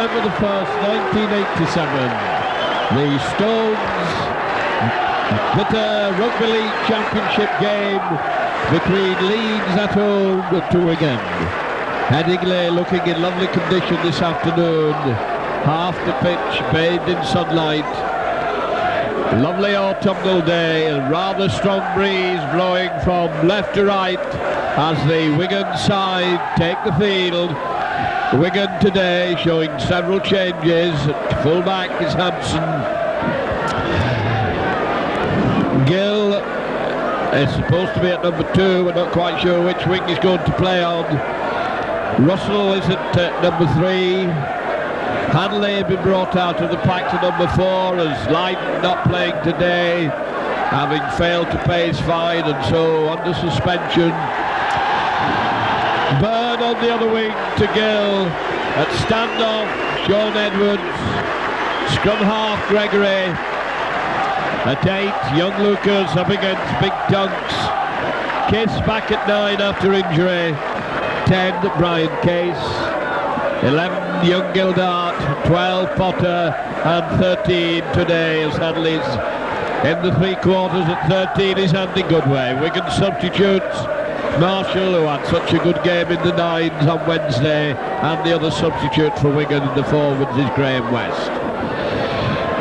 November the 1st, 1987, the Stones bitter Rugby League Championship game between Leeds at home to Wigan. Headingley looking in lovely condition this afternoon, half the pitch bathed in sunlight. Lovely autumnal day, a rather strong breeze blowing from left to right as the Wigan side take the field. Wigan today showing several changes. At full-back is Hampson. Gill is supposed to be at number 2. We're not quite sure which wing he's going to play on. Russell is at number 3. Hanley has been brought out of the pack to number 4 as Lydon not playing today, having failed to pay his fine and so under suspension. Byrne on the other wing to Gill. At standoff, Sean Edwards. Scrum half, Gregory. At 8, young Lucas up against big Dunks. Kiss back at 9 after injury. 10, Brian Case. 11, young Gildart. 12, Potter. And 13 today as Hanley's in the 3 quarters. At 13 is Andy Goodway. Wigan substitutes. Marshall, who had such a good game in the 9s on Wednesday, and the other substitute for Wigan in the forwards is Graham West.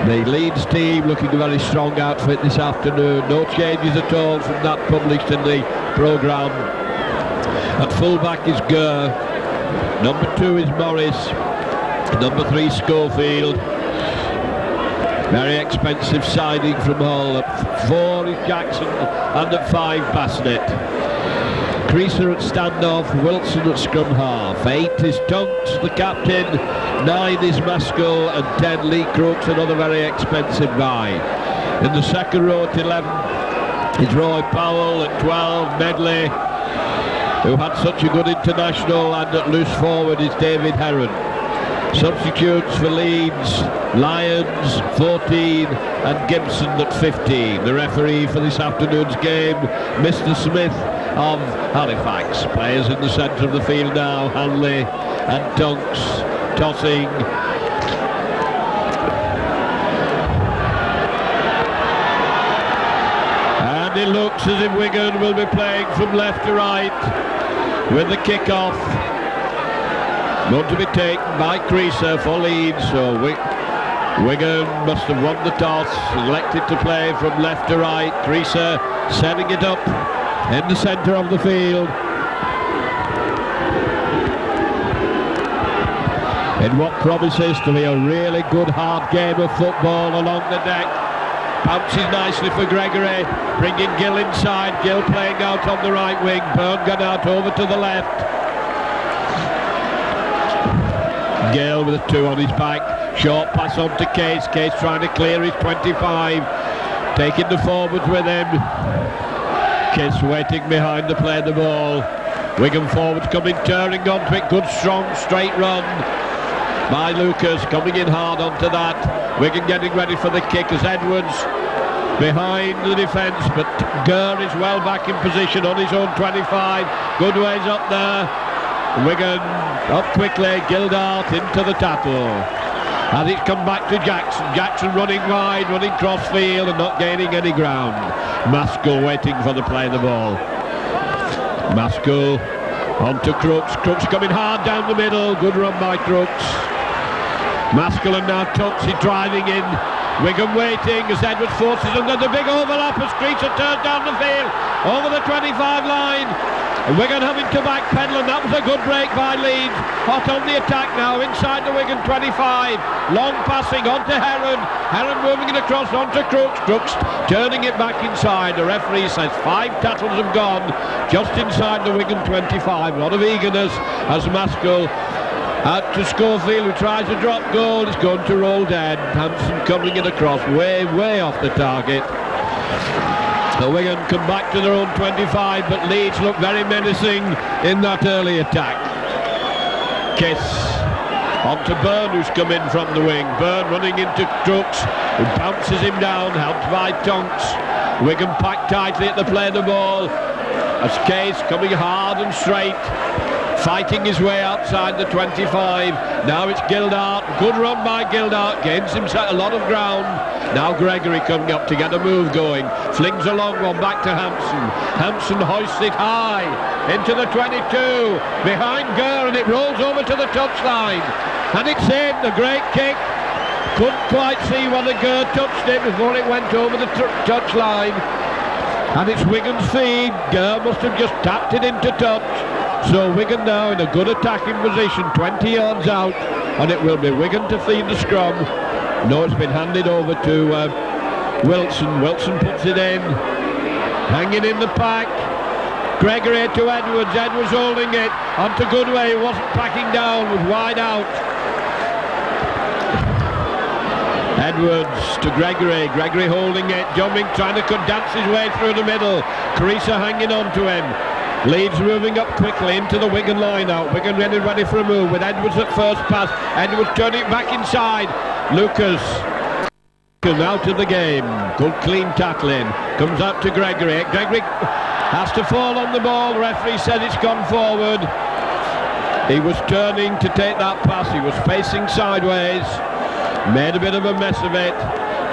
The Leeds team looking a very strong outfit this afternoon. No changes at all from that published in the programme. At full-back is Gurr. Number 2 is Morris. Number 3 Schofield. Very expensive signing from Hull. At 4 is Jackson and at 5 Bassett. Creaser at standoff, Wilson at scrum half. 8 is Tunks, the captain. 9 is Maskell and 10 Lee Crooks, another very expensive buy. In the second row at 11 is Roy Powell. At 12, Medley, who had such a good international, and at loose forward is David Heron. Substitutes for Leeds, Lyons 14 and Gibson at 15. The referee for this afternoon's game, Mr. Smith of Halifax. Players in the centre of the field now, Hanley and Dunks tossing. And it looks as if Wigan will be playing from left to right with the kick-off. Going to be taken by Creaser for Leeds, so Wigan must have won the toss, elected to play from left to right. Creaser setting it up in the centre of the field. In what promises to be a really good hard game of football along the deck. Bounces nicely for Gregory, bringing Gill inside. Gill playing out on the right wing. Byrne gone out over to the left. Gill with a 2 on his back. Short pass on to Case. Case trying to clear his 25. Taking the forwards with him. Case waiting behind to play the ball. Wigan forwards coming, turning onto it. Good strong straight run by Lucas, coming in hard onto that. Wigan getting ready for the kick as Edwards behind the defence, but Gurr is well back in position on his own 25. Goodway's up there. Wigan up quickly. Gildart into the tackle. And it's come back to Jackson. Jackson running wide, running cross field and not gaining any ground. Maskell waiting for the play of the ball. Maskell on to Crooks. Crooks coming hard down the middle. Good run by Crooks. Maskell and now Tuxie driving in. Wigan waiting as Edwards forces them. There's a big overlap as Creaser turns down the field over the 25 line. And Wigan having to backpedal, and that was a good break by Leeds. Hot on the attack now inside the Wigan 25. Long passing onto Heron. Heron moving it across onto Crooks. Crooks turning it back inside. The referee says 5 tackles have gone just inside the Wigan 25. A lot of eagerness as Maskell out to Schofield, who tries to drop goal. It's going to roll dead. Hampson covering it across, way off the target. The Wigan come back to their own 25, but Leeds look very menacing in that early attack. Kiss on to Byrne, who's come in from the wing. Byrne running into Crooks, who bounces him down, helped by Tonks. Wigan packed tightly at the play of the ball as Case coming hard and straight. fighting his way outside the 25. Now it's Gildart. Good run by Gildart. Gains himself a lot of ground. Now Gregory coming up to get a move going. Flings a long one back to Hampson. Hampson hoists it high into the 22. Behind Gurr, and it rolls over to the touchline. And it's in. A great kick. Couldn't quite see whether Gurr touched it before it went over the touchline. And it's Wigan's feed. Gurr must have just tapped it into touch. So Wigan now in a good attacking position, 20 yards out, and it will be Wigan to feed the scrum. No, it's been handed over to Wilson. Wilson puts it in, hanging in the pack. Gregory to Edwards. Edwards holding it onto Goodway. He wasn't packing down, was wide out. Edwards to Gregory. Gregory holding it. Jumping, trying to dance his way through the middle. Carissa hanging on to him. Leeds moving up quickly into the Wigan line out. Wigan ready for a move with Edwards at first pass. Edwards turning it back inside. Lucas out of the game. Good clean tackling. Comes out to Gregory. Gregory has to fall on the ball. Referee said it's gone forward. He was turning to take that pass. He was facing sideways. Made a bit of a mess of it.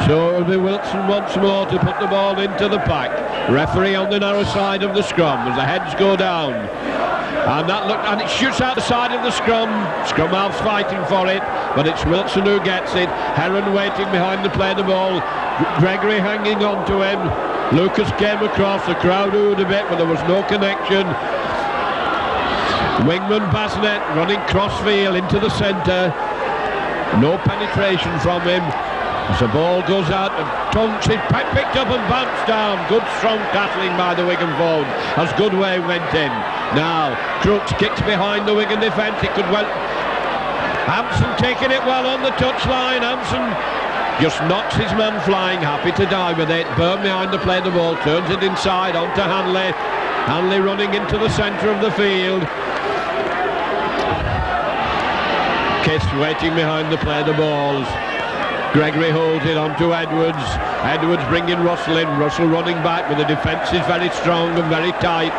So it'll be Wilson once more to put the ball into the pack. Referee on the narrow side of the scrum as the heads go down. And it shoots out the side of the scrum. Scrum half's fighting for it, but it's Wilson who gets it. Heron waiting behind to play the ball. Gregory hanging on to him. Lucas came across. The crowd hooed a bit, but there was no connection. Wingman Basnet running crossfield into the centre. No penetration from him. As the ball goes out and Tunks, it picked up and bounced down. Good strong tackling by the Wigan forward as Goodway went in. Now Crooks kicks behind the Wigan defence. It could well. Hampson taking it well on the touchline. Hampson just knocks his man flying, happy to die with it. Burn behind to play the ball, turns it inside onto Hanley. Hanley running into the centre of the field. Kiss waiting behind to play the balls. Gregory holds it on to Edwards. Edwards bringing Russell in. Russell running back, but the defence is very strong and very tight.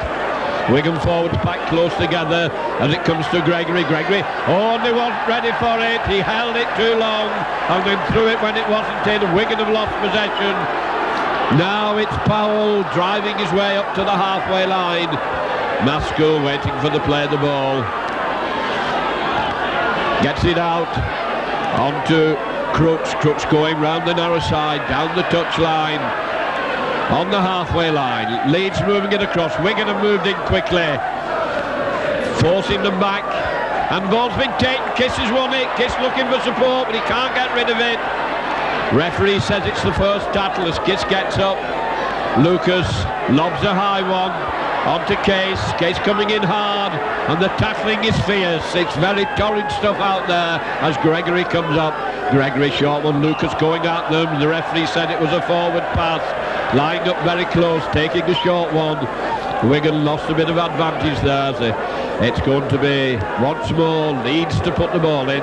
Wigan forwards packed close together as it comes to Gregory. Gregory only wasn't ready for it. He held it too long and then threw it when it wasn't in. Wigan have lost possession. Now it's Powell driving his way up to the halfway line. Maskell waiting for the play of the ball. Gets it out onto Crooks. Crooks going round the narrow side, down the touchline, on the halfway line. Leeds moving it across. Wigan have moved in quickly, forcing them back. And ball's been taken. Kiss has won it. Kiss looking for support, but he can't get rid of it. Referee says it's the first tackle as Kiss gets up. Lucas lobs a high one onto Case. Case coming in hard, and the tackling is fierce. It's very torrid stuff out there as Gregory comes up. Gregory short one. Lucas going at them. The referee said it was a forward pass. Lined up very close, taking a short one. Wigan lost a bit of advantage there. It's going to be once more Leeds to put the ball in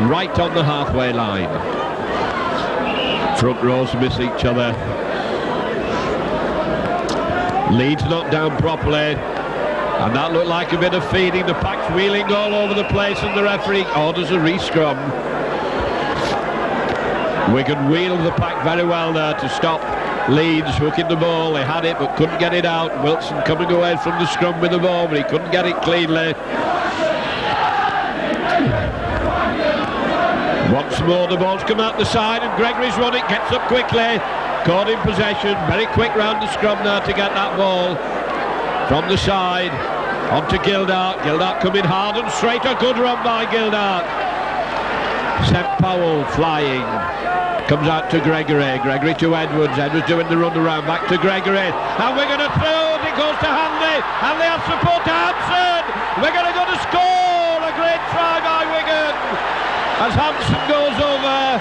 right on the halfway line. Front rows miss each other. Leeds not down properly, and that looked like a bit of feeding. The pack's wheeling all over the place, and the referee orders a re-scrum. Wigan wheeled the pack very well there to stop Leeds hooking the ball. They had it but couldn't get it out. Wilson coming away from the scrum with the ball, but he couldn't get it cleanly. Once more the ball's come out the side, and Gregory's run it, gets up quickly. Caught in possession, very quick round the scrum there to get that ball from the side onto Gildart. Gildart coming hard and straight. A good run by Gildart. Sent Powell flying. Comes out to Gregory. Gregory to Edwards. Edwards doing the run around. Back to Gregory. And we're going to throw. It goes to Hanley. Hanley has support to Hampson. We're going to score. A great try by Wigan as Hampson goes over.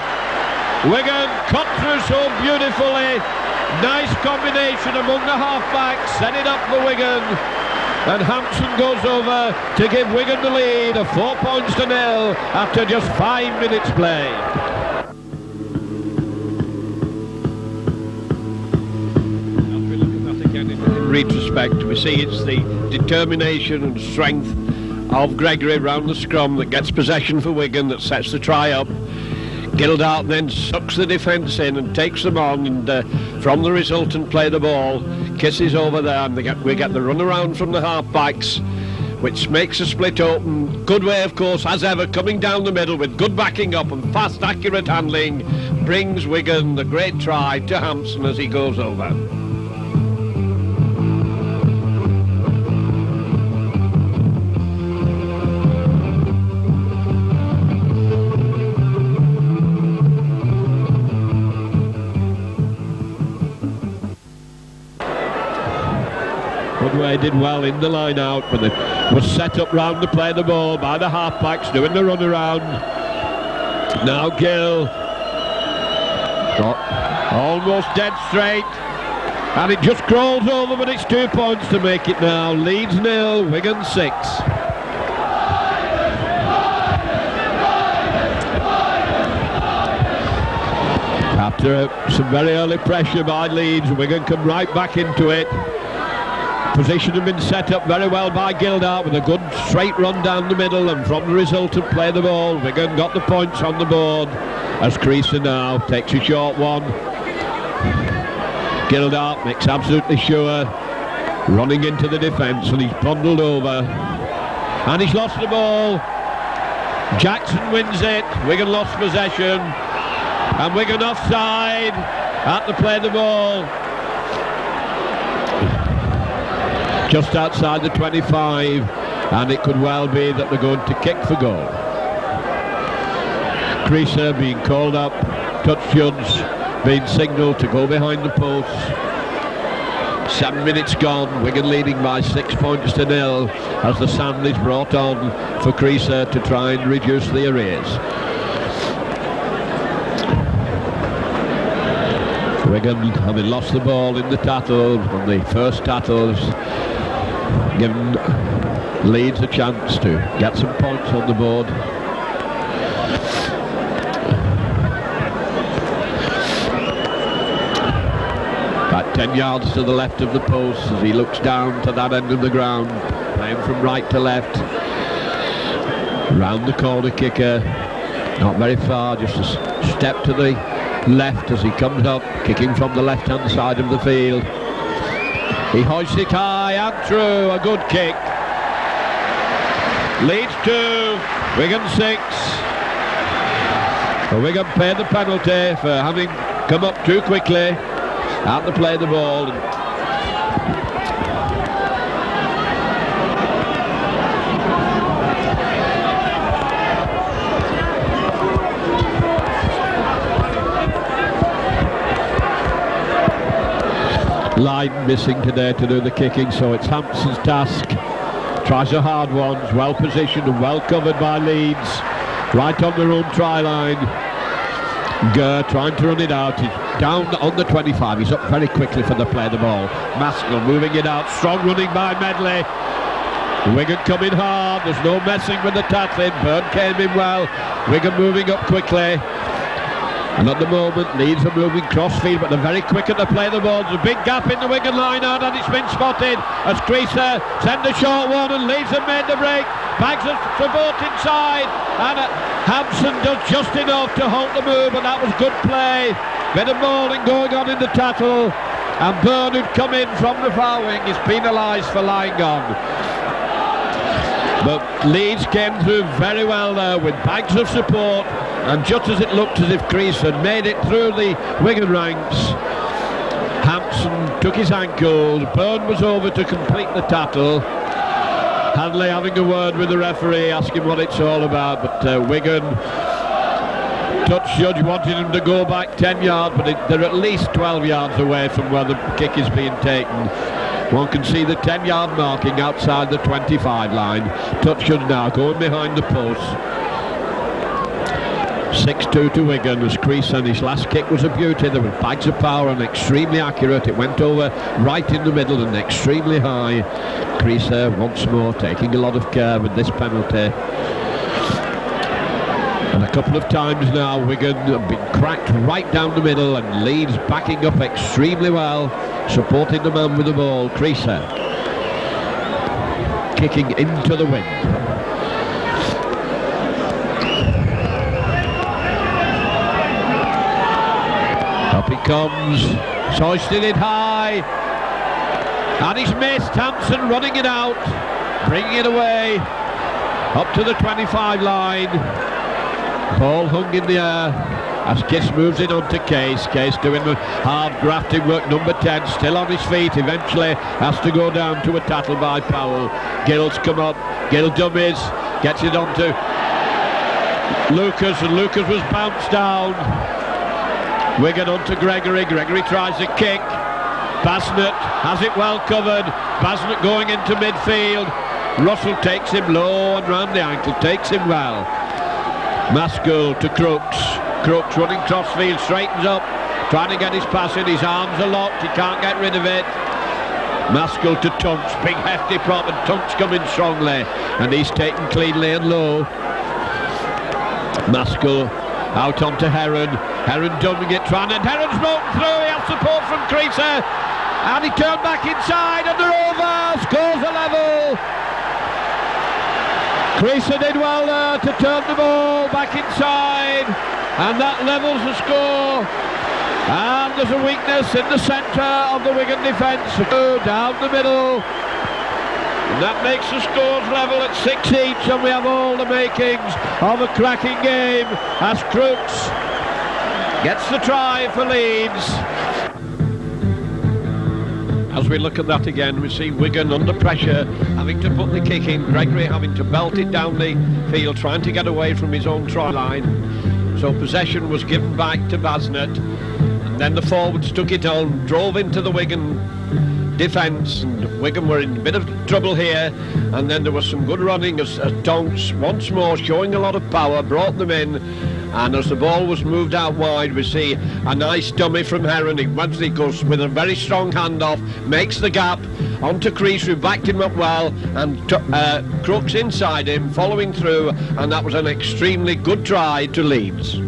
Wigan cut through so beautifully. Nice combination among the half-backs. Set it up for Wigan. And Hampson goes over to give Wigan the lead of 4 points to 0 after just 5 minutes play. As we look at that again in retrospect, we see it's the determination and strength of Gregory round the scrum that gets possession for Wigan, that sets the try up. Gildart then sucks the defence in and takes them on, and from the resultant play the ball, kisses over there, and we get the run around from the half-backs, which makes a split open. Good way, of course, as ever, coming down the middle with good backing up and fast, accurate handling, brings Wigan the great try to Hampson as he goes over. Woodway did well in the line out, but it was set up round to play the ball by the half-backs doing the run around. Now Gill got almost dead straight, and it just crawls over, but it's 2 points to make it now. Leeds 0, Wigan 6. After some very early pressure by Leeds, Wigan come right back into it. Position had been set up very well by Gildart with a good straight run down the middle, and from the resultant play the ball, Wigan got the points on the board as Creaser now takes a short one. Gildart makes absolutely sure, running into the defence, and he's bundled over and he's lost the ball. Jackson wins it, Wigan lost possession, and Wigan offside at the play the ball. Just outside the 25, and it could well be that they're going to kick for goal. Creaser being called up, touch judge being signalled to go behind the post. 7 minutes gone, Wigan leading by 6 points to 0 as the sand is brought on for Creaser to try and reduce the arrears. Wigan, having lost the ball in the tattle, on the first tattles, given Leeds a chance to get some points on the board. About 10 yards to the left of the post as he looks down to that end of the ground, playing from right to left. Round the corner kicker, not very far, just a step to the left as he comes up, kicking from the left hand side of the field. He hoists it high and through, a good kick. Leeds 2, Wigan 6. Well, Wigan paid the penalty for having come up too quickly out to play the ball. Line missing today to do the kicking, so it's Hampson's task. Tries a hard one, well positioned and well covered by Leeds, right on their own try line. Gurr trying to run it out, he's down on the 25, he's up very quickly for the play the ball. Maskell moving it out, strong running by Medley. Wigan coming hard, there's no messing with the tackling. Byrne came in well, Wigan moving up quickly. And at the moment, Leeds are moving crossfield, but they're very quick at the play the ball. There's a big gap in the Wigan line out, and it's been spotted as Creaser sent a short one, and Leeds have made the break. Bags of support inside, and Hampson does just enough to halt the move, and that was good play. Bit of mauling going on in the tackle, and Byrne, who'd come in from the far wing, is penalised for lying on. But Leeds came through very well there with bags of support, and just as it looked as if Creaser had made it through the Wigan ranks, Hampson took his ankle. Byrne was over to complete the tackle. Hanley having a word with the referee, asking what it's all about, but Wigan touch judge wanted him to go back 10 yards, but they're at least 12 yards away from where the kick is being taken. One can see the 10-yard marking outside the 25 line. Touch judge now going behind the post. 6-2 to Wigan as Creaser, and his last kick was a beauty. There were bags of power and extremely accurate. It went over right in the middle and extremely high. Creaser once more taking a lot of care with this penalty. And a couple of times now Wigan have been cracked right down the middle, and Leeds backing up extremely well, supporting the man with the ball. Creaser kicking into the wind. he comes, he's hoisted it high, and he's missed. Hansen running it out, bringing it away up to the 25 line. Ball hung in the air as Kiss moves it on to Case. Case doing the hard grafting work. Number 10 still on his feet, eventually has to go down to a tackle by Powell. Gill's come up, Gill dummies, gets it on to Lucas, and Lucas was bounced down. Wigan on to Gregory. Gregory tries a kick. Basnett has it well covered. Basnett going into midfield. Russell takes him low and round the ankle, takes him well. Maskell to Crooks. Crooks running crossfield, straightens up, trying to get his pass in. His arms are locked, he can't get rid of it. Maskell to Tunks, big hefty prop, and Tunks coming strongly, and he's taken cleanly and low. Maskell out onto Heron. Heron dumbing it, and Heron's broken through. He has support from Creaser, and he turned back inside, and they're over. Scores a level. Creaser did well there to turn the ball back inside, and that levels the score. And there's a weakness in the centre of the Wigan defence. Down the middle. And that makes the scores level at 6 each, and we have all the makings of a cracking game as Crooks gets the try for Leeds. As we look at that again, we see Wigan under pressure, having to put the kick in. Gregory having to belt it down the field, trying to get away from his own try line. So possession was given back to Basnett, and then the forwards took it on, drove into the Wigan defence, and Wigan were in a bit of trouble here. And then there was some good running as Tonks once more showing a lot of power, brought them in. And as the ball was moved out wide, we see a nice dummy from Heron. Once he goes with a very strong handoff, makes the gap onto Crease, who backed him up well, and Crooks inside him, following through, and that was an extremely good try to Leeds.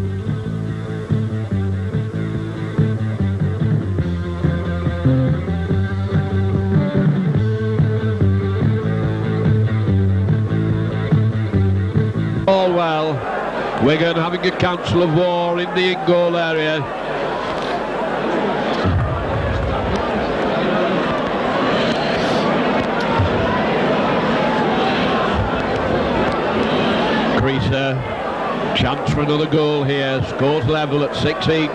All well. Wigan having a council of war in the in-goal area. Creaser, chance for another goal here. Scores level at 6 each.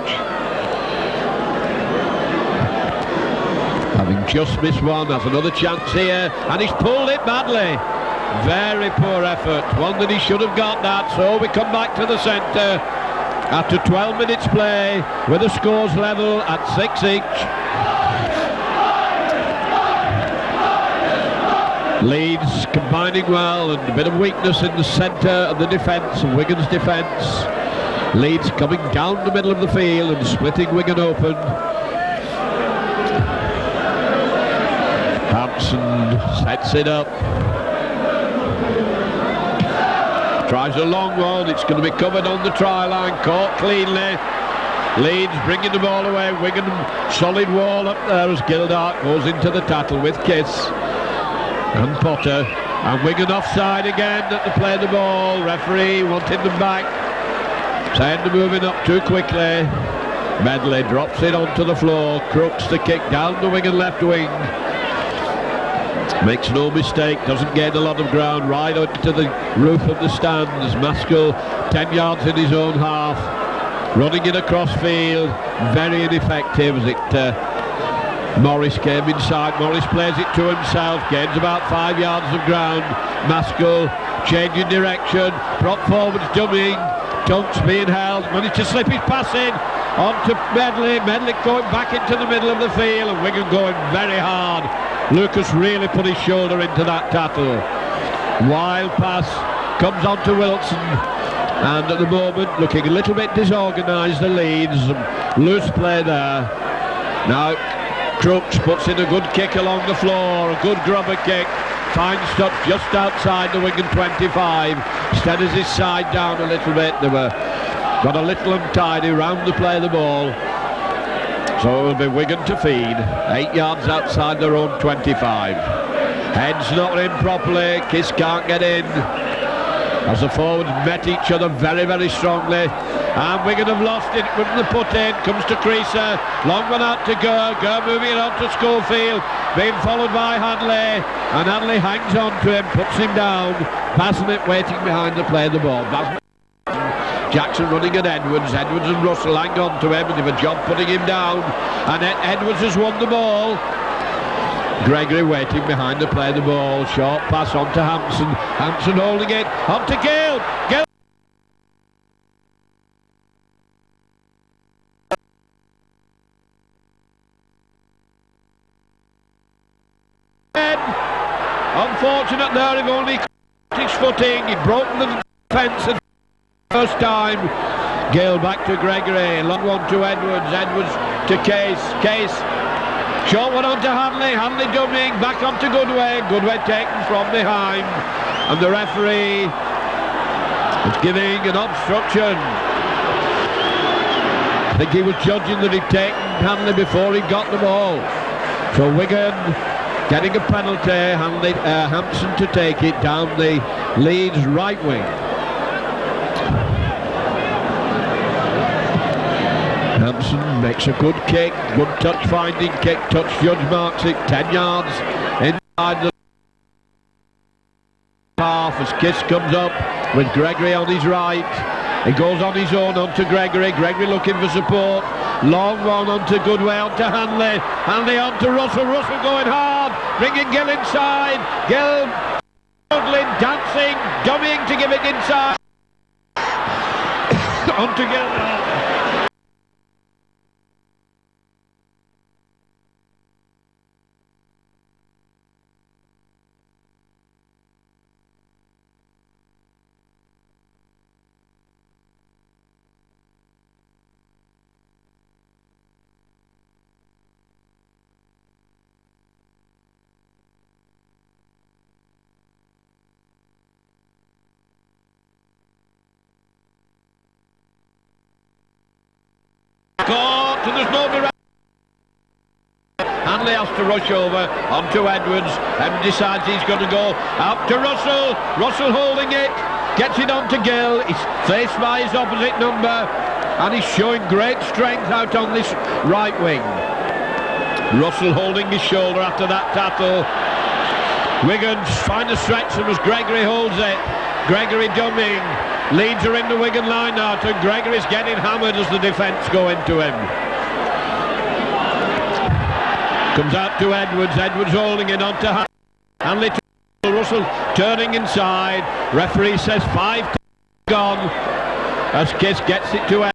Having just missed one, has another chance here, and he's pulled it badly. Very poor effort, one that he should have got that. So we come back to the centre after 12 minutes play with the scores level at 6 each. Leeds combining well, and a bit of weakness in the centre of the defence, of Wigan's defence. Leeds coming down the middle of the field and splitting Wigan open. Hampson sets it up. Tries a long one, it's going to be covered on the try line, caught cleanly. Leeds bringing the ball away. Wigan solid wall up there as Gildart goes into the tackle with Kiss and Potter. And Wigan offside again at the play of the ball. Referee wanting them back, saying they're moving up too quickly. Medley drops it onto the floor. Crooks the kick down the Wigan left wing. Makes no mistake, doesn't gain a lot of ground, right onto the roof of the stand as Maskell 10 yards in his own half, running it across field, very ineffective as it Morris came inside. Morris plays it to himself, gains about 5 yards of ground. Maskell changing direction, prop forwards dummying, Tunks being held, managed to slip his pass in onto Medley. Medley going back into the middle of the field, and Wigan going very hard. Lucas really put his shoulder into that tackle. Wild pass comes on to Wilson, and at the moment looking a little bit disorganised, the Leeds. Loose play there. Now Crooks puts in a good kick along the floor, a good grubber kick, finds stuff just outside the Wigan 25, steadies his side down a little bit. They were got a little untidy round the play of the ball. So it will be Wigan to feed, 8 yards outside their own 25. Heads not in properly, Kiss can't get in. As the forwards met each other very, very strongly. And Wigan have lost it with the put in. Comes to Creaser. Long one out to Gurr. Gurr moving it on to Schofield. Being followed by Hadley. And Hadley hangs on to him, puts him down. Passing it, waiting behind to play the ball. Jackson running at Edwards. Edwards and Russell hang on to him and have a job putting him down. And Edwards has won the ball. Gregory waiting behind to play the ball. Short pass on to Hampson. Hampson holding it. On to Gill. Gill. Unfortunate there, if only his footing. He broke the defence the first time. Gill back to Gregory. Long one to Edwards. Edwards to Case. Case. Short one on to Hadley. Hadley dummying. Back on to Goodway. Goodway taken from behind. And the referee is giving an obstruction. I think he was judging that he'd taken Hadley before he got the ball. So Wigan getting a penalty, Hampson to take it down the Leeds right wing. Hampson makes a good kick, good touch finding kick, touch judge marks it 10 yards inside the half as Kiss comes up with Gregory on his right. He goes on his own onto Gregory. Gregory looking for support. Long one onto Goodway, onto Hanley. Hanley onto Russell. Russell going hard. Bringing Gill inside. Gill struggling, dancing, dummying to give it inside. Onto Gill. And there's no direct. Hanley has to rush over onto Edwards and decides he's going to go out to Russell. Russell holding it, gets it onto Gill. He's faced by his opposite number and he's showing great strength out on this right wing. Russell holding his shoulder after that tackle. Wigan trying to stretch him as Gregory holds it. Gregory dummying. Leeds are in the Wigan line now, and Gregory's getting hammered as the defence go into him. Comes out to Edwards. Edwards holding it onto Hanley. Russell turning inside. Referee says 5 gone as Kiss gets it to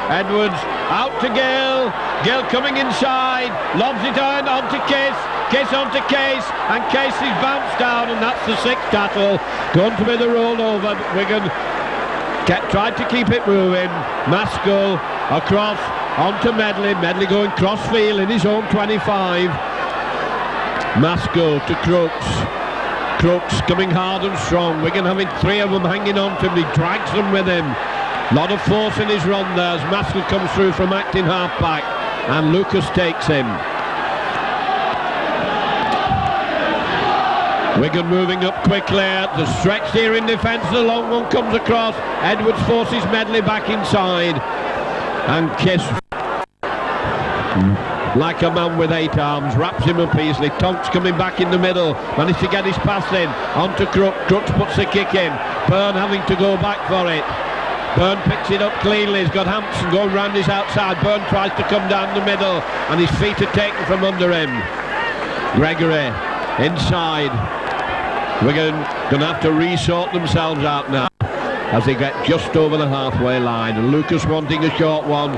Edwards. Out to Gill. Gill coming inside. Lobs it on onto Kiss. Kiss onto Case. And Case is bounced down, and that's the 6th tackle. Going to be the rollover. Wigan tried to keep it moving. Maskell across onto Medley. Medley going crossfield in his own 25. Maskell to Crooks. Crooks coming hard and strong. Wigan having 3 of them hanging on to him. He drags them with him. Lot of force in his run there as Maskell comes through from acting half-back and Lucas takes him. Wigan moving up quickly. The stretch here in defence. The long one comes across. Edwards forces Medley back inside. And Kiss, like a man with 8 arms, wraps him up easily. Tonks coming back in the middle. Managed to get his pass in. Onto Crooks. Crooks puts the kick in. Byrne having to go back for it. Byrne picks it up cleanly. He's got Hampson going round his outside. Byrne tries to come down the middle. And his feet are taken from under him. Gregory inside. Wigan going to have to resort themselves out now as they get just over the halfway line. And Lucas wanting a short one,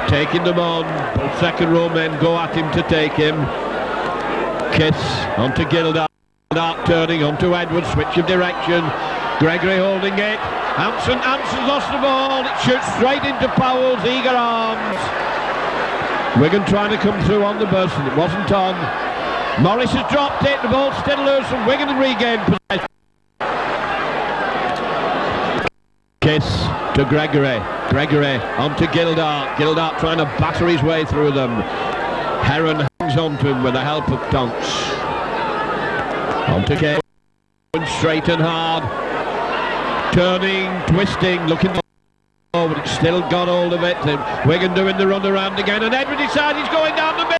taking them on. Both second row men go at him to take him. Kiss onto Gildart. Gildart turning onto Edwards, switch of direction. Gregory holding it. Hampson lost the ball. It shoots straight into Powell's eager arms. Wigan trying to come through on the burst and it wasn't on. Morris has dropped it, the ball's still loose and Wigan regain possession. Kiss to Gregory. Gregory onto Gildart. Gildart trying to batter his way through them. Heron hangs on to him with the help of Tonks. Onto Kane. Straight and hard. Turning, twisting, looking for but it's still got hold of it. And Wigan doing the run around again, and Edward decides he's going down the middle.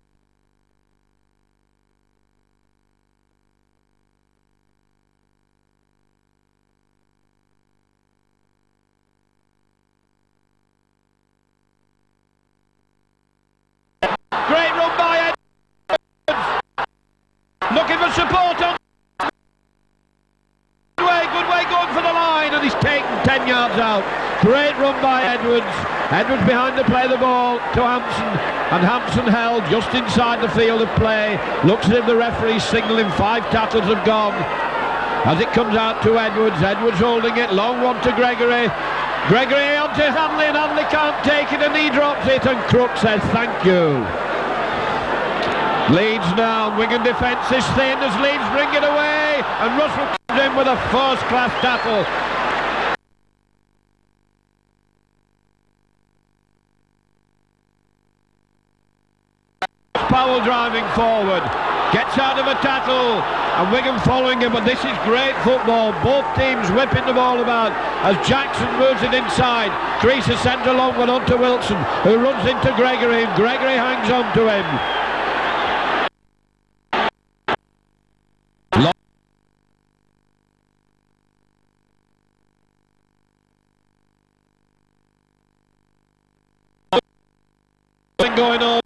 Great run by Edwards, looking for support on. Good way going for the line, and he's taken 10 yards out. Great run by Edwards. Edwards behind the play, the ball to Hampson, and Hampson held just inside the field of play. Looks as if the referee's signalling 5 tackles have gone. As it comes out to Edwards, Edwards holding it, long one to Gregory. Gregory onto Hanley, and Hanley can't take it, and he drops it, and Crook says thank you. Leeds now, Wigan defence is thin as Leeds bring it away, and Russell comes in with a first-class tackle. Powell driving forward, gets out of a tackle, and Wigan following him, but this is great football. Both teams whipping the ball about as Jackson moves it inside. Creaser sends a long one on to Wilson, who runs into Gregory, and Gregory hangs on to him. Going on.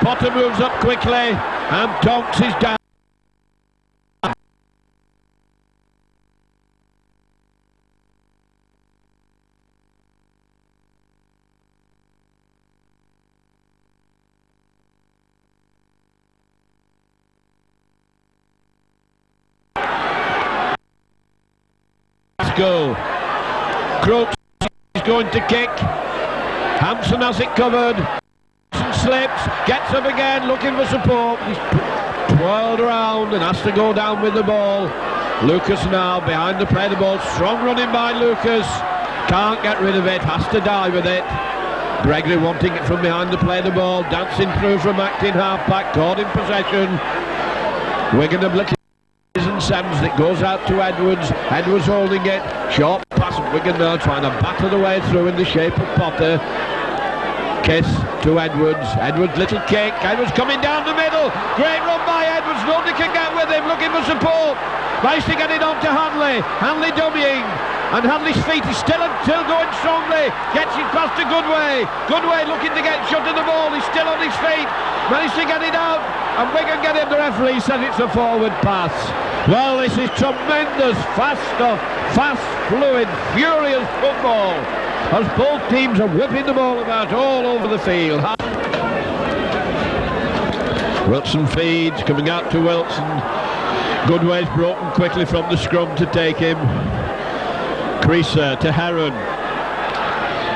Potter moves up quickly, and Tonks is down. Let's go. Crooks is going to kick. Hampson has it covered. Slips, gets up again, looking for support. He's twirled around and has to go down with the ball. Lucas now behind the play, the ball. Strong running by Lucas. Can't get rid of it, has to die with it. Gregory wanting it from behind the play, the ball. Dancing through from acting half-back, caught in possession. Wigan have little and Sams, that goes out to Edwards. Edwards holding it. Short pass. Wigan now trying to batter the way through in the shape of Potter. Kiss to Edwards. Edwards little kick. Edwards coming down the middle. Great run by Edwards. Nobody can get with him. Looking for support. Managed to get it on to Hanley. Hanley dummying. And Hanley's feet is still going strongly. Gets it past to Goodway. Goodway looking to get shot to the ball. He's still on his feet. Managed to get it out. And Wigan get him. The referee says it's a forward pass. Well, this is tremendous, fast stuff. Fast, fluid, furious football, as both teams are whipping the ball about all over the field. Wilson feeds, coming out to Wilson. Goodway's broken quickly from the scrum to take him. Creaser to Heron.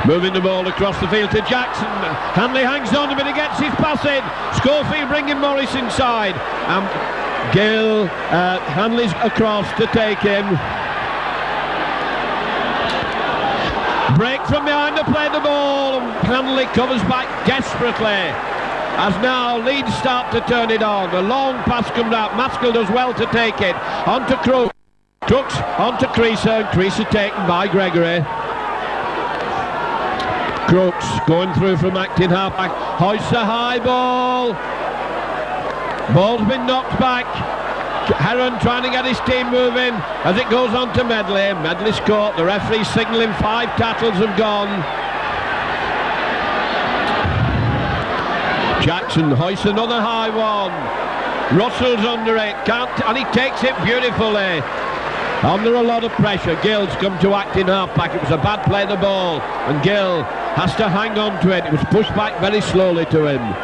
Moving the ball across the field to Jackson. Hanley hangs on, but he gets his pass in. Schofield bringing Morris inside. Gill, Hanley's across to take him. Break from behind to play the ball. Hanley covers back desperately. As now Leeds start to turn it on. A long pass comes out. Maskell does well to take it. On to Crooks. Crooks on to Creaser. Creaser taken by Gregory. Crooks going through from acting half-back. Hoists a high ball. Ball's been knocked back. Heron trying to get his team moving as it goes on to Medley. Medley's caught. The referee's signalling 5 tackles have gone. Jackson hoists another high one. Russell's under it. And he takes it beautifully. Under a lot of pressure. Gill's come to act in half-back. It was a bad play the ball. And Gill has to hang on to it. It was pushed back very slowly to him.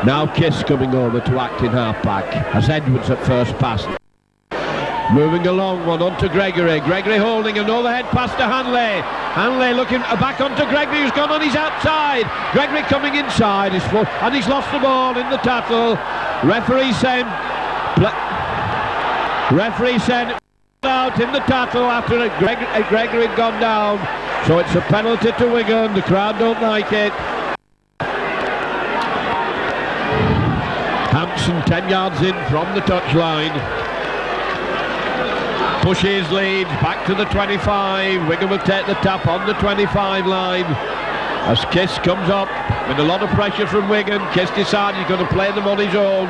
Now Kiss coming over to act in half-back as Edwards at first pass. Moving along, one on to Gregory. Gregory holding an overhead pass to Hanley. Hanley looking back onto Gregory, who's gone on his outside. Gregory coming inside, and he's lost the ball in the tackle. Referee saying out in the tackle after Gregory had gone down. So it's a penalty to Wigan. The crowd don't like it. Hampson 10 yards in from the touchline. Pushes Leeds back to the 25. Wigan will take the tap on the 25 line. As Kiss comes up with a lot of pressure from Wigan, Kiss decides he's going to play them on his own.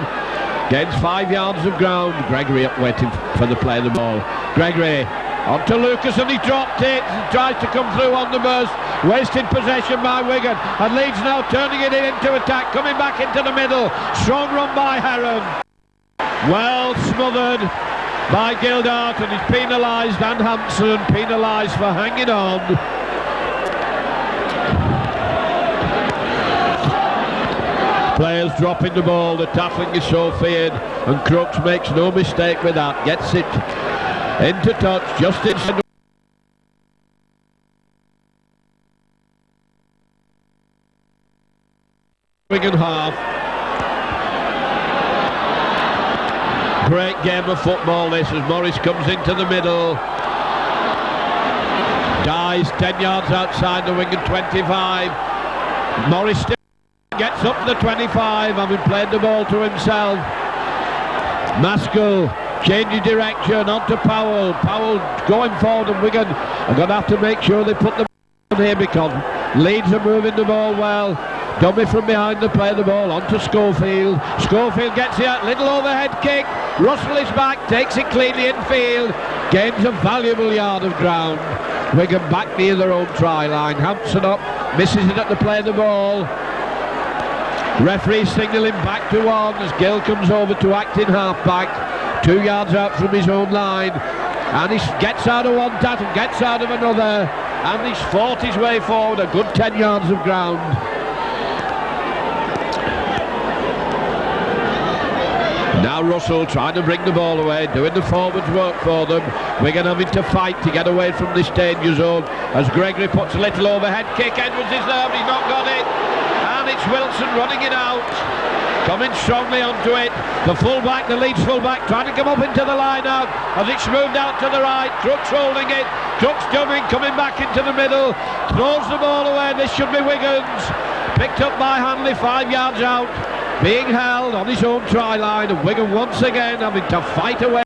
Gains 5 yards of ground. Gregory up waiting for the play of the ball. Gregory onto Lucas, and he dropped it. He tries to come through on the burst. Wasted possession by Wigan. And Leeds now turning it into attack. Coming back into the middle. Strong run by Heron. Well smothered by Gildart, and he's penalised, and Hampson penalised for hanging on. Players dropping the ball, the tackling is so feared, and Crooks makes no mistake with that, gets it into touch, just inside Wigan half. Great game of football this, as Morris comes into the middle. Dies 10 yards outside the Wigan 25. Morris still gets up to the 25, having played the ball to himself. Maskell changing direction onto Powell. Powell going forward, and Wigan are going to have to make sure they put the ball here, because Leeds are moving the ball well. Dummy from behind to play the ball onto Schofield. Schofield gets it, little overhead kick. Russell is back, takes it cleanly in field. Gains a valuable yard of ground. Wigan back near their own try line. Hampson up, misses it at the play of the ball. Referee signalling back to one as Gill comes over to act in half-back. 2 yards out from his own line. And he gets out of one tackle, gets out of another. And he's fought his way forward, a good 10 yards of ground. Now Russell trying to bring the ball away, doing the forwards work for them. Wigan having to fight to get away from this danger zone as Gregory puts a little overhead kick. Edwards is there, but he's not got it. And it's Wilson running it out, coming strongly onto it. The fullback, the Leeds fullback, trying to come up into the line out as it's moved out to the right. Crooks holding it. Crooks coming back into the middle. Throws the ball away. This should be Wigan's. Picked up by Hanley 5 yards out. Being held on his own try line, and Wigan once again having to fight away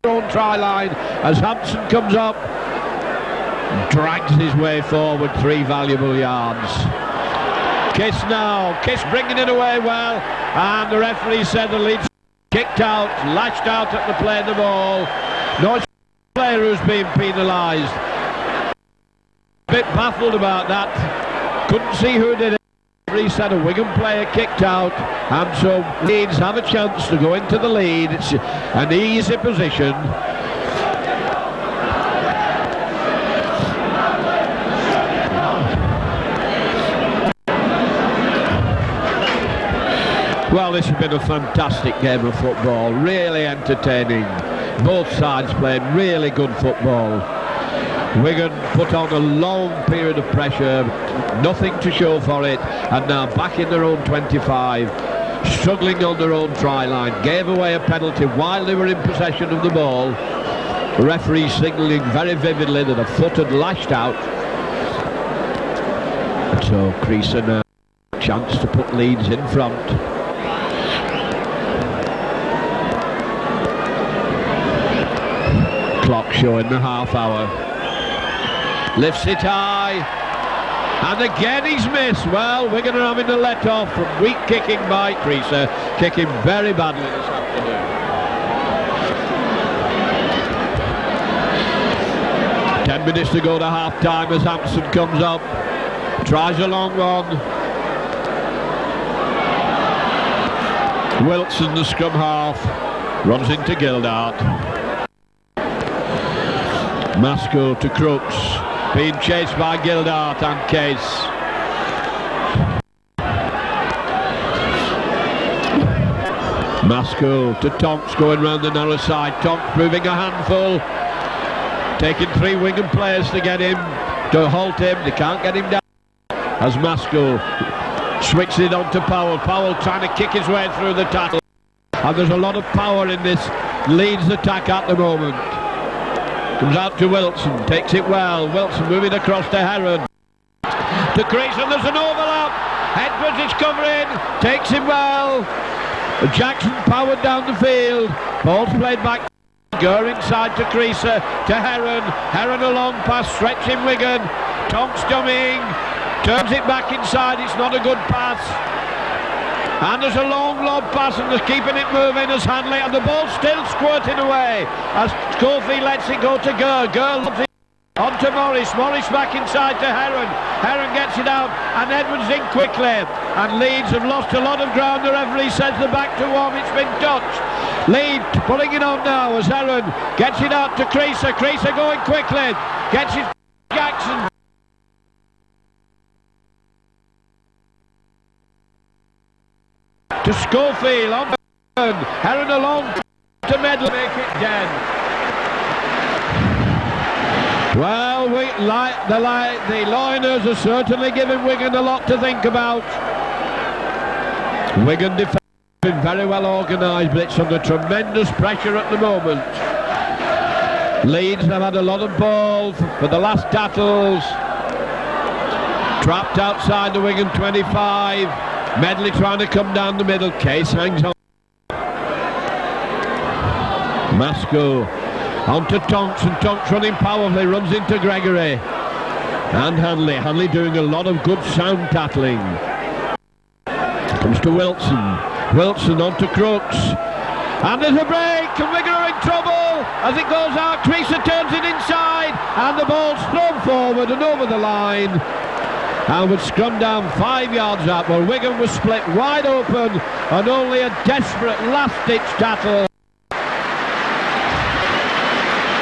their own try line as Hampson comes up, drags his way forward 3 valuable yards. Kiss now, Kiss bringing it away well, and the referee said the Leeds kicked out, lashed out at the play of the ball. No player who's been penalised. A bit baffled about that, couldn't see who did it. He said a Wigan player kicked out, and so Leeds have a chance to go into the lead. It's an easy position. Well, this has been a fantastic game of football, really entertaining. Both sides played really good football. Wigan put on a long period of pressure, nothing to show for it, and now back in their own 25, struggling on their own try line. Gave away a penalty while they were in possession of the ball. The referee signalling very vividly that a foot had lashed out. So Creason a chance to put Leeds in front. Clock showing the half hour. Lifts it high, and again he's missed. Well, Wigan are having a let off from weak kicking by Creaser, kicking very badly this afternoon. 10 minutes to go to half time as Hampson comes up, tries a long one. Wilson, the scrum half, runs into Gildart. Maskell to Crooks, being chased by Gildart and Case. Maskell to Tonks going round the narrow side. Tonks proving a handful. Taking 3 Wigan players to get him, to halt him. They can't get him down. As Maskell switches it on to Powell. Powell trying to kick his way through the tackle. And there's a lot of power in this Leeds attack at the moment. Comes out to Wilson, takes it well. Wilson moving across to Heron. To Crease, and there's an overlap. Edwards is covering, takes him well. Jackson powered down the field. Ball's played back. Gurr inside to Crease, to Heron. Heron a long pass, stretching Wigan. Tonks dummying, turns it back inside. It's not a good pass. And there's a long lob pass, and they're keeping it moving as Hanley, and the ball's still squirting away as Schofield lets it go to Gurr. Gurr lobs it on to Morris. Morris back inside to Heron. Heron gets it out, and Edwards in quickly. And Leeds have lost a lot of ground. The referee says they're back to warm. It's been touched. Leeds putting it on now as Heron gets it out to Crease. Crease going quickly. Gets it Jackson. To Schofield on Heron along to Medley, make it dead. Well, the Lioners are certainly giving Wigan a lot to think about. Wigan defence has been very well organised, but it's under tremendous pressure at the moment. Leeds have had a lot of ball for the last tackles. Trapped outside the Wigan 25. Medley trying to come down the middle. Case hangs on. Maskell on to Tonks, and Tonks running powerfully, runs into Gregory. And Hanley doing a lot of good sound tackling. Comes to Wilson on to Crooks. And there's a break, and Wigan are in trouble as it goes out. Crease turns it inside, and the ball's thrown forward and over the line. And would scrum down 5 yards out. Well, Wigan was split wide open, and only a desperate last-ditch tackle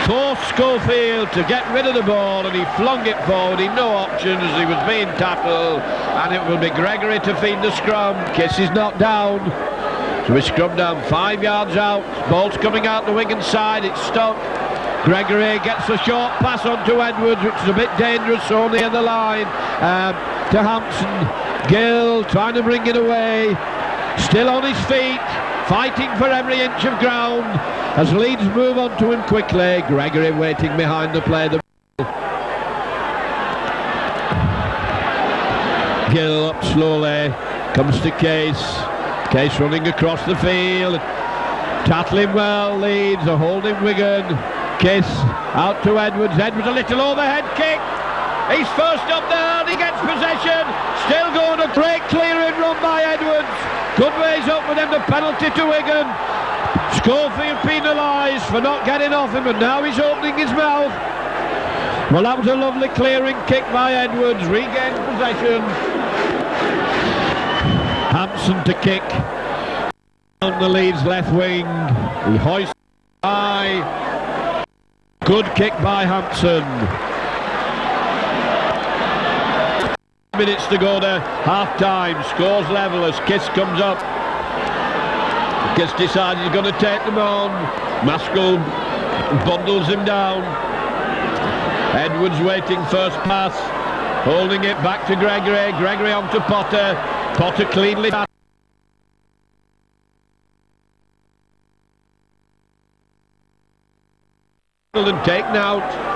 forced Schofield to get rid of the ball, and he flung it forward. He had no options. He was being tackled, and it will be Gregory to feed the scrum. Kiss is knocked down, so we scrum down 5 yards out. Ball's coming out the Wigan side. It's stopped. Gregory gets a short pass on to Edwards, which is a bit dangerous, so near the line. To Hampson. Gill trying to bring it away. Still on his feet, fighting for every inch of ground as Leeds move on to him quickly. Gregory waiting behind the play. Gill up slowly, comes to Case. Case running across the field. Tackling well, Leeds are holding Wigan. Case out to Edwards. Edwards a little overhead kick. He's first up there, and he gets possession. Still going, a great clearing run by Edwards. Good ways up, but then the penalty to Wigan. Schofield penalised for not getting off him, and now he's opening his mouth. Well, that was a lovely clearing kick by Edwards. Regained possession. Hampson to kick on the Leeds left wing. He hoists high. Good kick by Hampson. Minutes to go to half-time. Scores level as Kiss comes up. Kiss decides he's going to take them on. Maskell bundles him down. Edwards waiting first pass, holding it back to Gregory. Gregory on to Potter. Potter cleanly and taken out.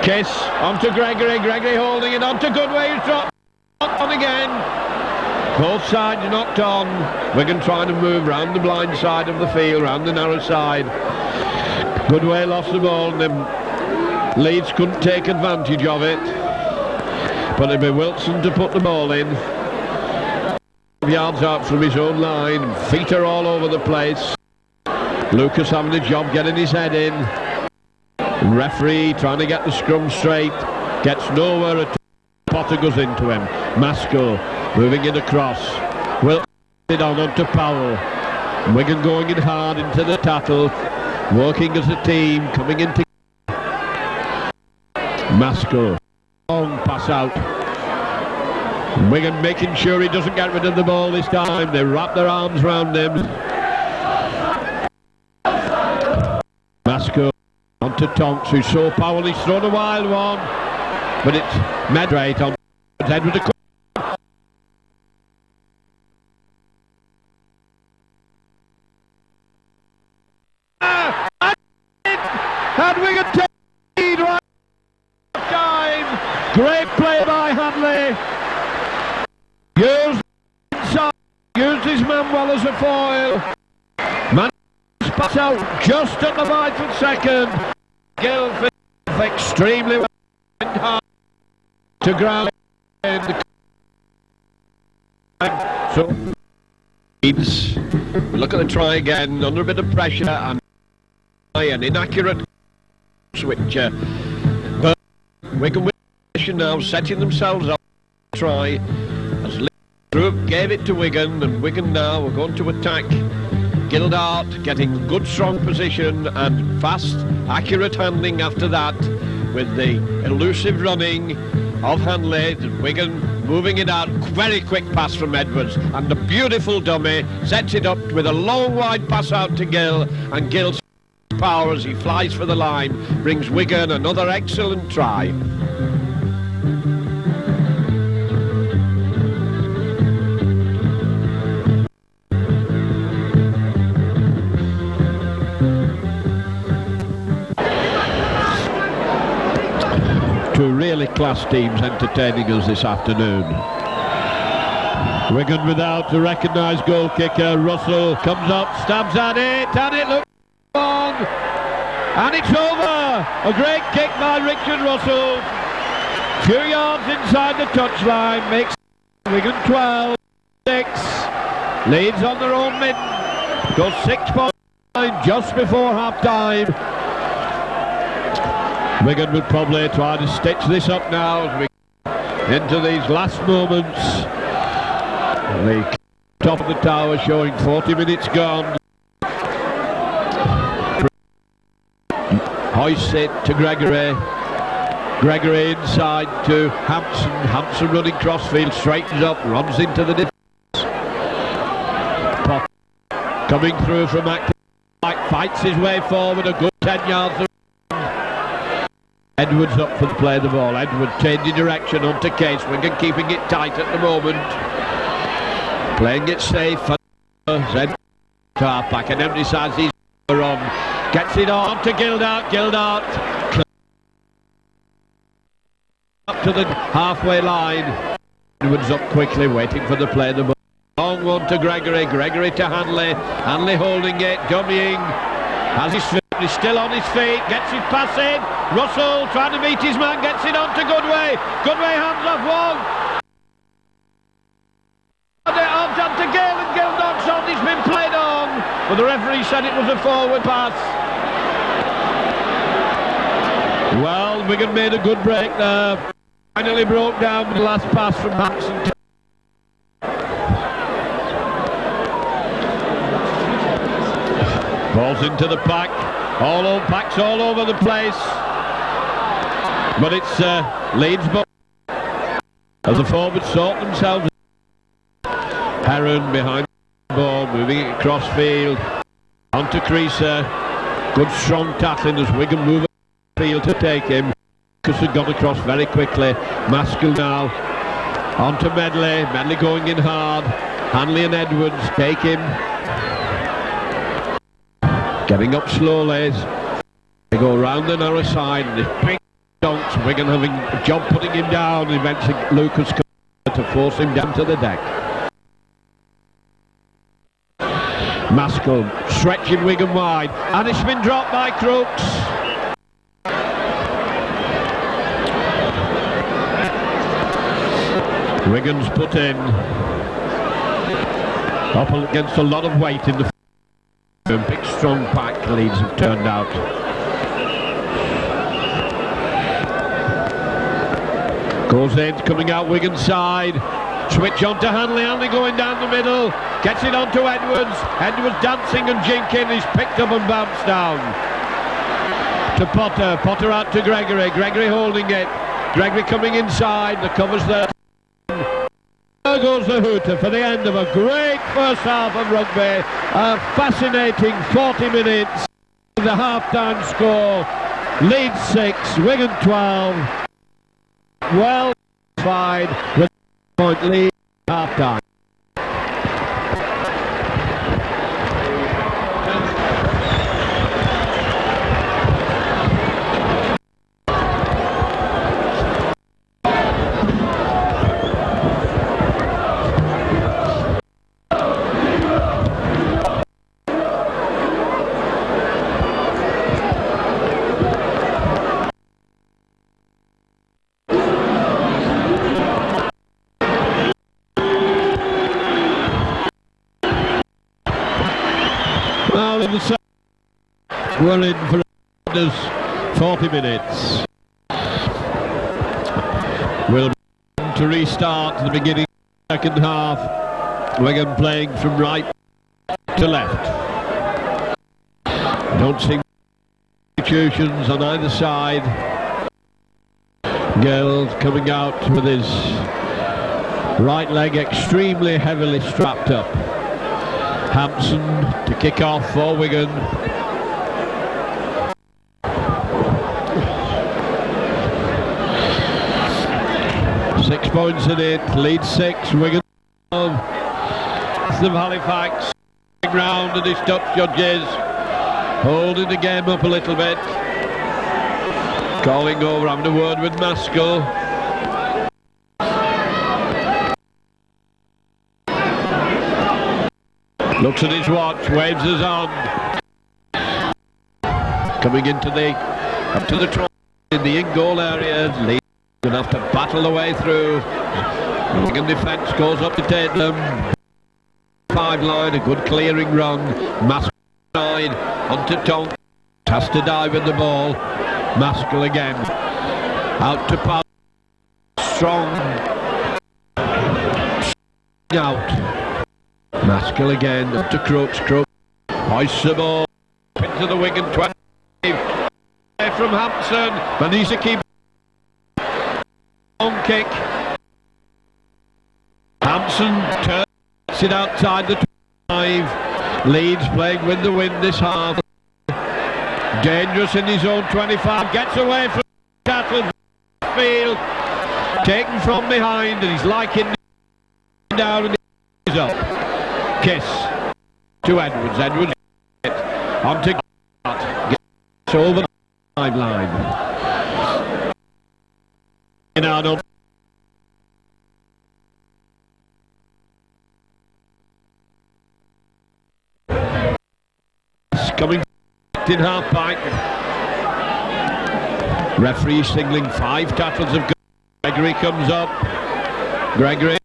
Kiss on to Gregory. Gregory holding it on to Goodway. He's dropped on again. Both sides knocked on. Wigan trying to move round the blind side of the field, round the narrow side. Goodway lost the ball, and then Leeds couldn't take advantage of it. But it'd be Wilson to put the ball in. Yards out from his own line. Feet are all over the place. Lucas having a job getting his head in. Referee trying to get the scrum straight. Gets nowhere at all. Potter goes into him. Maskell moving it across. Wilson it on to Powell. Wigan going in hard into the tackle. Working as a team. Coming into Maskell. Long pass out. Wigan making sure he doesn't get rid of the ball this time. They wrap their arms around him. to Tonks, who's so powerful. He's thrown a wild one, but it's Medrate on head with a and Wigan take lead right time. Great play by Hanley. Used inside, used his man well as a foil. Man pass out just at the vital second. Gill extremely well hard to ground. So Leeds look at the try again under a bit of pressure and an inaccurate switcher. But Wigan with pressure now, setting themselves up to try as Leeds gave it to Wigan, and Wigan now are going to attack. Gildart getting good strong position and fast accurate handling after that, with the elusive running of Hanley. Wigan moving it out, very quick pass from Edwards, and the beautiful dummy sets it up with a long wide pass out to Gill, and Gill's power as he flies for the line brings Wigan another excellent try. Two really class teams entertaining us this afternoon. Wigan without a recognised goal kicker. Russell comes up, stabs at it, and it looks long, and it's over. A great kick by Richard Russell. Few yards inside the touchline makes Wigan 12-6. Leeds on their own mid. Goes 6 points just before half time. Wigan will probably try to stitch this up now as we into these last moments. The top of the tower showing 40 minutes gone. Hoists it to Gregory. Gregory inside to Hampson. Hampson running crossfield, straightens up, runs into the defence. Potter coming through from active, fights his way forward a good 10 yards. Edwards up for the play of the ball. Edwards changing direction onto Case. Wigan keeping it tight at the moment. Playing it safe. Zed half-back and emphasises he's on. Gets it on to Gildart. Gildart up to the halfway line. Edwards up quickly, waiting for the play of the ball. Long one to Gregory. Gregory to Hanley. Hanley holding it, dummying. Has his feet. He's still on his feet, gets his pass in. Russell trying to meet his man, gets it on to Goodway. Goodway hands off one. Arms on to Gill, and Gill knocks on. He's been played on, but the referee said it was a forward pass. Well, Wigan made a good break there. Finally broke down with the last pass from Hampson. Balls into the pack. Packs all over the place, but it's Leeds ball as the forwards sort themselves. Heron behind the ball, moving it across field onto Creaser. Good strong tackling as Wigan move the field to take him. Lucas had gone across very quickly. Maskell now onto Medley. Medley going in hard. Hanley and Edwards take him. Getting up slowly. They go round the narrow side, and this big Tonks, Wigan having a job putting him down, and eventually Lucas comes to force him down to the deck. Maskell stretching Wigan wide, and it's been dropped by Crooks. Wigan's put in up against a lot of weight in the big strong pack. Leeds have turned out. Goes in, coming out Wigan side. Switch on to Hanley. Hanley going down the middle. Gets it on to Edwards. Edwards dancing and jinking. He's picked up and bounced down. To Potter. Potter out to Gregory. Gregory holding it. Gregory coming inside. The cover's there. There goes the hooter for the end of a great first half of rugby. A fascinating 40 minutes. The half-time score Leeds 6, Wigan 12. Well side with a point lead half time. Well, in the second, we're in for 40 minutes. We'll begin to restart at the beginning of the second half. Wigan playing from right to left. Don't see substitutions on either side. Gales coming out with his right leg extremely heavily strapped up. Hampson to kick off for Wigan. Six points in it, Leeds 6, Wigan 12. The Halifax round and his top judges holding the game up a little bit. Calling over, having a word with Maskell. Looks at his watch, waves us on. Coming into up to the try in the in-goal area. Leeds going to have to battle the way through. Wigan defence goes up to take them. 5 line, a good clearing run. Maskell side onto Tonk. Has to dive with the ball. Maskell again. Out to Powell. Strong. Out. Maskell again, up to Crooks, hoists the ball, into the Wigan 20, from Hampson, and he's a keep on kick. Hampson turns it outside the 25, Leeds playing with the wind this half, dangerous in his own 25, gets away from Tattle, field, taken from behind, and he's liking down and he's up. Kiss to Edwards on to gets over the 5 line. Coming in half back. Referee signaling 5 tackles of Gregory comes up. Gregory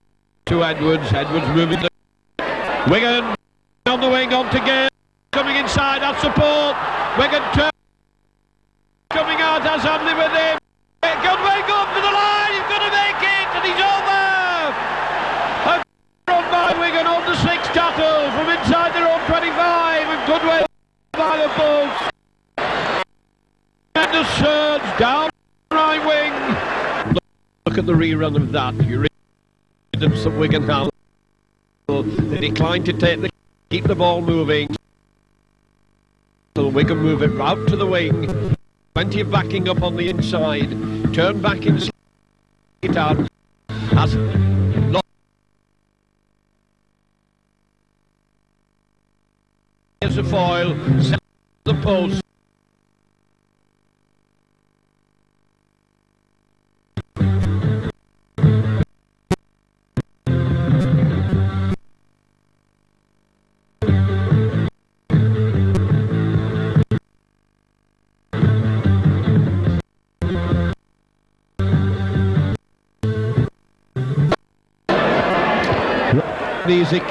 to Edwards moving the Wigan on the wing, on to Gale, coming inside, has support. Wigan turn, coming out, has Hamley with him. Good wing up to the line, he's going to make it, and he's over. A run by Wigan on the 6 tackle from inside their own 25, and good way by the Bulls. And the surge down the right wing. Look at the rerun of that. You read them some Wigan now. They declined to keep the ball moving. So Wigan move it out to the wing. Plenty of backing up on the inside. Turn back inside. It out. Has lost here's a foil. Set the post. Easy.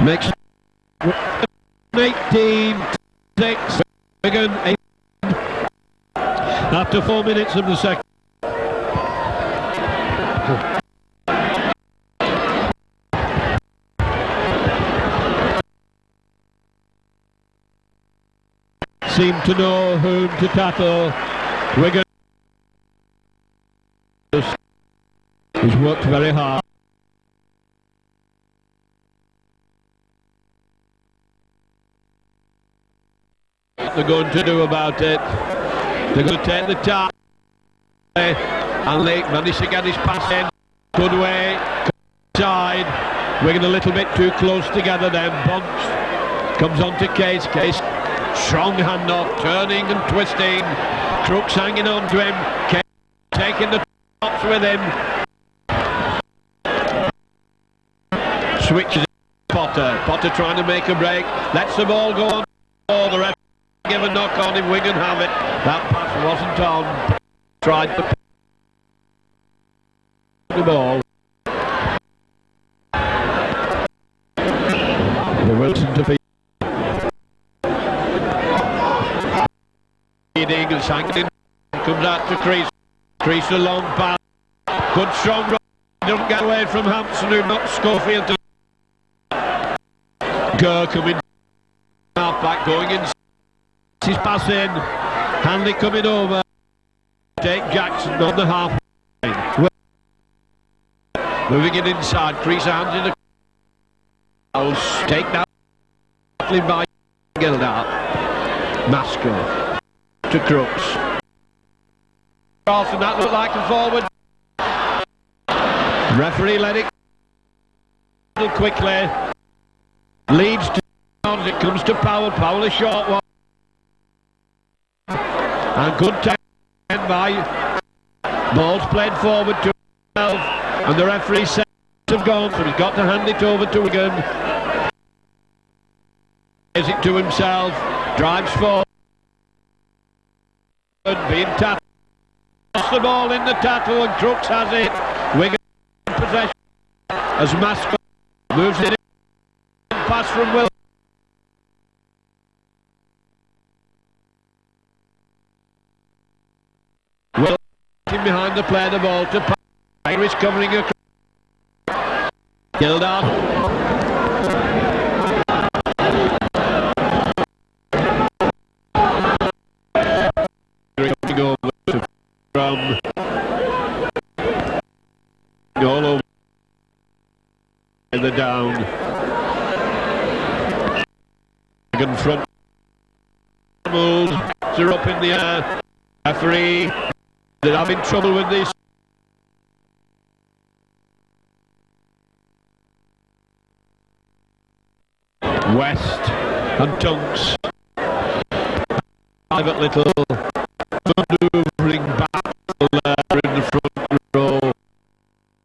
Makes 18-6. Wigan 8 after 4 minutes of the second. Seem to know whom to tackle. Wigan has worked very hard. they're going to do about it. They're going to take the time, and they manage to get his pass in. Good way, side. Wigan a little bit too close together then. Bunch comes on to Case. Case, strong handoff, turning and twisting. Crooks hanging on to him. Case taking the tops with him. Switches Potter. Potter trying to make a break. Lets the ball go on. Oh, the ref give a knock on him. Wigan have it. That pass wasn't on. Tried to the ball. The Wilson to feed. Feeding and Sankton comes out to Crease. Crease a long pass. Good strong run. Don't get away from Hampson, who knocks Schofield to Kerr coming half back, going in. His pass in. Hanley coming over. Take Jackson on the half line. Moving it inside. Crease hands in the take that by Gildart. Maskell to Crooks. And that looked like a forward. Referee let it quickly. Leeds to it comes to Powell. Powell a short one. And good time by. Ball's played forward to himself. And the referee says have gone, so he's got to hand it over to Wigan. Gives it to himself. Drives forward. Being tackled. Lost the ball in the tackle and Crooks has it. Wigan in possession as Maskell moves it in. Pass from Will. Will behind the play, the ball to Irish covering a Gildart. Coming over to from all over in the down. In front, moves, they're up in the air. Referee, they're having trouble with this. West and Tunks. Private little maneuvering back there in the front row.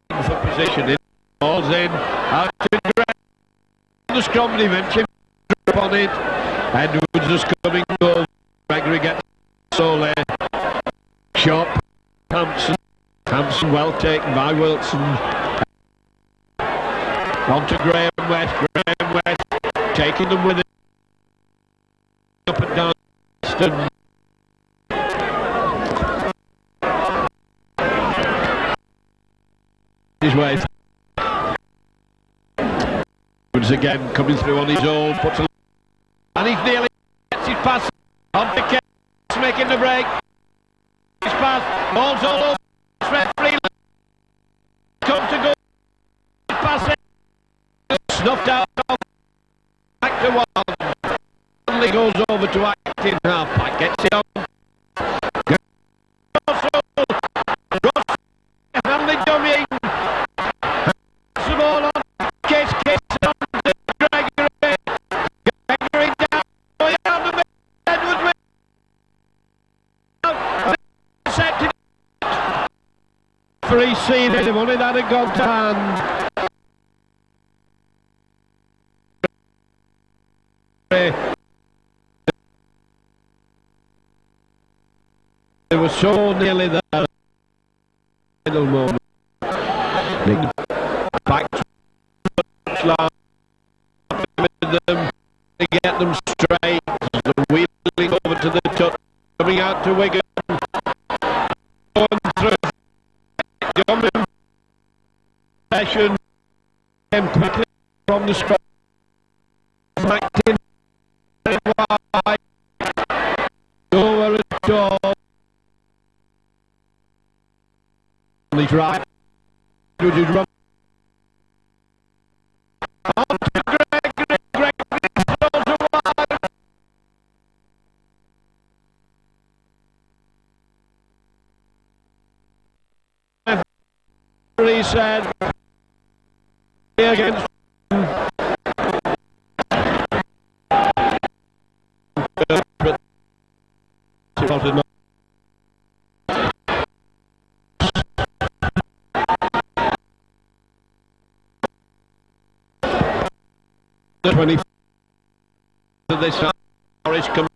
For position, in balls in, out to Greg. The scrum dimension on it. Edwards is coming over. Gregory gets Sole. Shot. Hampson. Hampson well taken by Wilson. On to Graham West. Graham West taking them with it. Up and down. His way. Edwards again coming through on his own. Puts a and he nearly gets his pass on to Kent, making the break. His pass, ball's all over. Referee comes to go. Pass it. Snuffed out. Back to one. Finally goes over to acting half back. Gets it on. Russell. Hanley dummying. The ball on. Case on to Gregory. Free seed, if only that had gone to hand. They were so nearly there. Final moment. Back to with them to get them straight. The wheeling over to the touch, coming out to Wigan. Going through. Possession came quickly from the spot. Acting wide. Over at all. On his right. Would you run? On to Gregory. Gregory throws a wide. said. Against the 20 they start. Norwich come